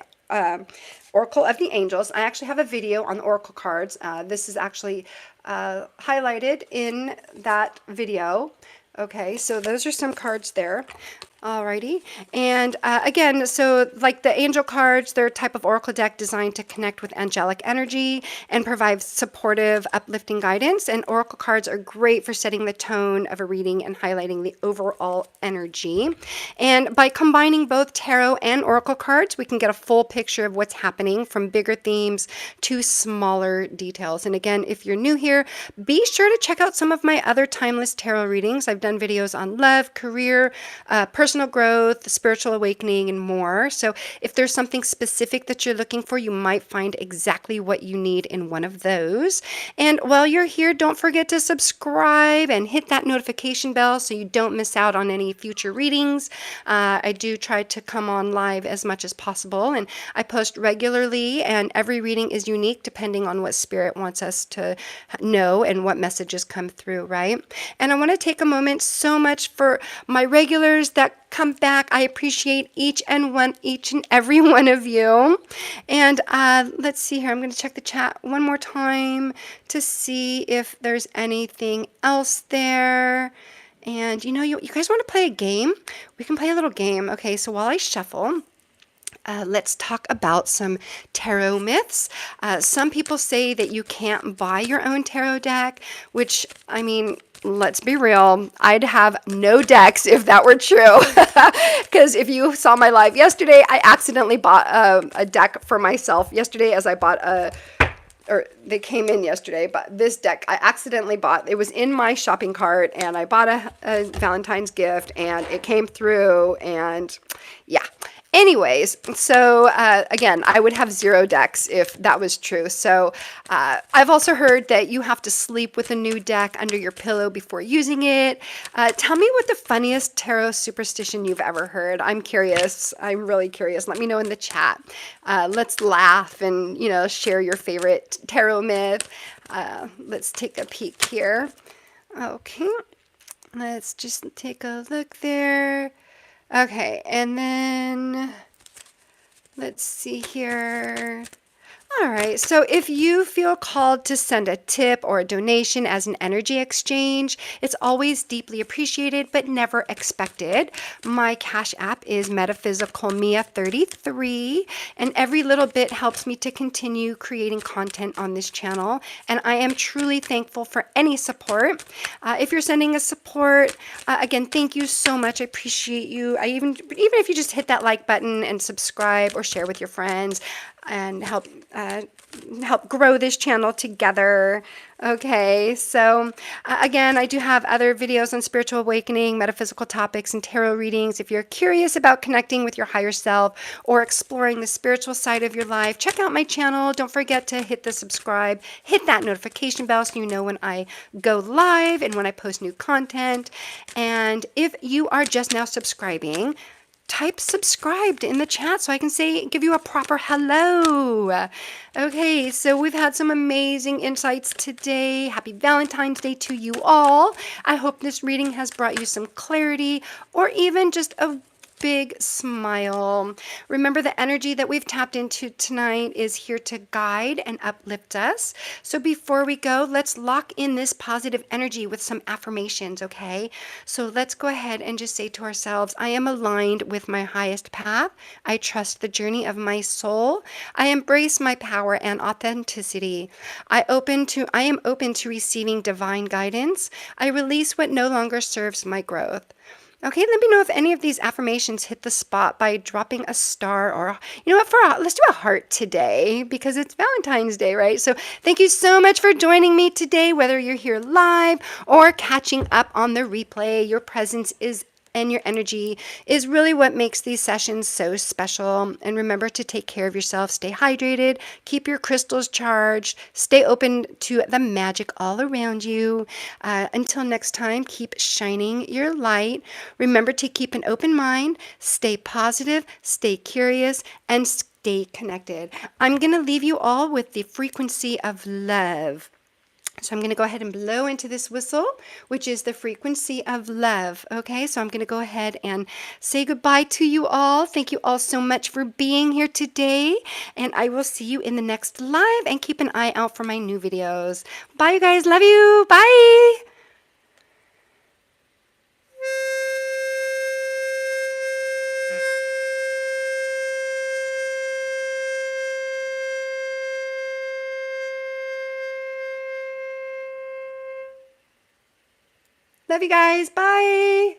Oracle of the Angels. I actually have a video on the oracle cards. This is actually highlighted in that video. Okay, so those are some cards there. Alrighty, and again, so like the angel cards, they're a type of oracle deck designed to connect with angelic energy and provide supportive, uplifting guidance. And oracle cards are great for setting the tone of a reading and highlighting the overall energy. And by combining both tarot and oracle cards, we can get a full picture of what's happening, from bigger themes to smaller details. And again, if you're new here, be sure to check out some of my other timeless tarot readings. I've done videos on love, career, personal growth, spiritual awakening, and more. So if there's something specific that you're looking for, you might find exactly what you need in one of those. And while you're here, don't forget to subscribe and hit that notification bell so you don't miss out on any future readings. I do try to come on live as much as possible, and I post regularly, and every reading is unique depending on what spirit wants us to know and what messages come through, right? And I want to take a moment so much for my regulars that come back. I appreciate each and every one of you. And let's see here. I'm going to check the chat one more time to see if there's anything else there. And you guys want to play a game? We can play a little game. Okay, so while I shuffle, let's talk about some tarot myths. Some people say that you can't buy your own tarot deck, which, I mean, let's be real, I'd have no decks if that were true. Because if you saw my live yesterday, I accidentally bought a deck for myself yesterday, as I bought or they came in yesterday, but this deck I accidentally bought. It was in my shopping cart, and I bought a Valentine's gift, and it came through, and yeah. Anyways, so again, I would have 0 decks if that was true. So I've also heard that you have to sleep with a new deck under your pillow before using it. Tell me what the funniest tarot superstition you've ever heard. I'm curious. I'm really curious. Let me know in the chat. Let's laugh and, share your favorite tarot myth. Let's take a peek here. Okay, let's just take a look there. Okay, and then let's see here. All right, so if you feel called to send a tip or a donation as an energy exchange, it's always deeply appreciated but never expected. My Cash App is Metaphysical Mia 33, and every little bit helps me to continue creating content on this channel, and I am truly thankful for any support. If you're sending a support, again, thank you so much. I appreciate you. Even if you just hit that like button and subscribe or share with your friends, and help grow this channel together. Okay, so again, I do have other videos on spiritual awakening, metaphysical topics, and tarot readings. If you're curious about connecting with your higher self or exploring the spiritual side of your life, check out my channel. Don't forget to hit the subscribe, hit that notification bell so you know when I go live and when I post new content. And if you are just now subscribing, type subscribed in the chat so I can give you a proper hello. Okay, so we've had some amazing insights today. Happy Valentine's Day to you all. I hope this reading has brought you some clarity or even just a big smile. Remember, the energy that we've tapped into tonight is here to guide and uplift us. So before we go, let's lock in this positive energy with some affirmations, okay? So let's go ahead and just say to ourselves, I am aligned with my highest path. I trust the journey of my soul. I embrace my power and authenticity. I am open to receiving divine guidance. I release what no longer serves my growth. Okay, let me know if any of these affirmations hit the spot by dropping a star, or, let's do a heart today because it's Valentine's Day, right? So thank you so much for joining me today, whether you're here live or catching up on the replay. Your presence and your energy is really what makes these sessions so special. And remember to take care of yourself, stay hydrated, keep your crystals charged, stay open to the magic all around you. Until next time, keep shining your light. Remember to keep an open mind, stay positive, stay curious, and stay connected. I'm going to leave you all with the frequency of love. So I'm going to go ahead and blow into this whistle, which is the frequency of love. Okay, so I'm going to go ahead and say goodbye to you all. Thank you all so much for being here today. And I will see you in the next live, and keep an eye out for my new videos. Bye, you guys. Love you. Bye. Love you guys. Bye.